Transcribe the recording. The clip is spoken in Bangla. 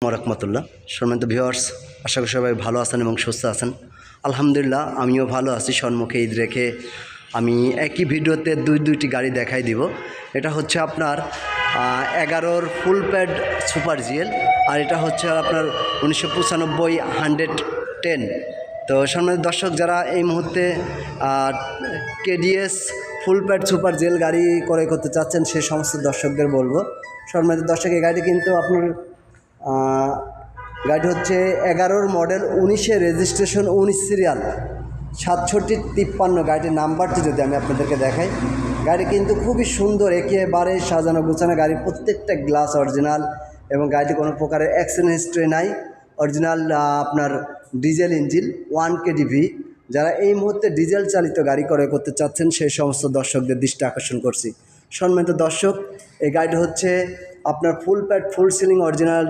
রহমতুল্লাহ। সম্মানিত ভিউয়ার্স, আশা করি সবাই ভালো আছেন এবং সুস্থ আছেন। আলহামদুলিল্লাহ আমিও ভালো আছি। সম্মুখে ঈদ রেখে আমি একই ভিডিওতে দুইটি গাড়ি দেখাই দিব। এটা হচ্ছে আপনার 11-র ফুল প্যাড সুপার জিএল, আর এটা হচ্ছে আপনার 1995 110। তো সম্মানিত দর্শক, যারা এই মুহূর্তে কেডিএস ফুল প্যাড সুপার জিএল গাড়ি ক্রয় করতে চাচ্ছেন সে সমস্ত দর্শকদের বলবো, সম্মানিত দর্শক, এই গাড়ি কিন্তু আপনার গাড়ি হচ্ছে 11-র মডেল, 19-এর রেজিস্ট্রেশন, 19 সিরিয়াল, 6753। গাড়িটির নাম্বারটি যদি আমি আপনাদেরকে দেখাই, গাড়ি কিন্তু খুবই সুন্দর, একেবারে সাজানো গোছানো গাড়ি। প্রত্যেকটা গ্লাস অরিজিনাল এবং গাড়িটি কোনো প্রকারের অ্যাক্সিডেন্ট হিস্ট্রি নাই। অরিজিনাল আপনার ডিজেল ইঞ্জিন 1 কেডিভি। যারা এই মুহূর্তে ডিজেল চালিত গাড়ি ক্রয় করতে চাচ্ছেন সেই সমস্ত দর্শকদের দৃষ্টি আকর্ষণ করছি। সম্মানিত দর্শক, এই গাড়িটি হচ্ছে আপনার ফুল প্যাড ফুল সিলিং অরিজিনাল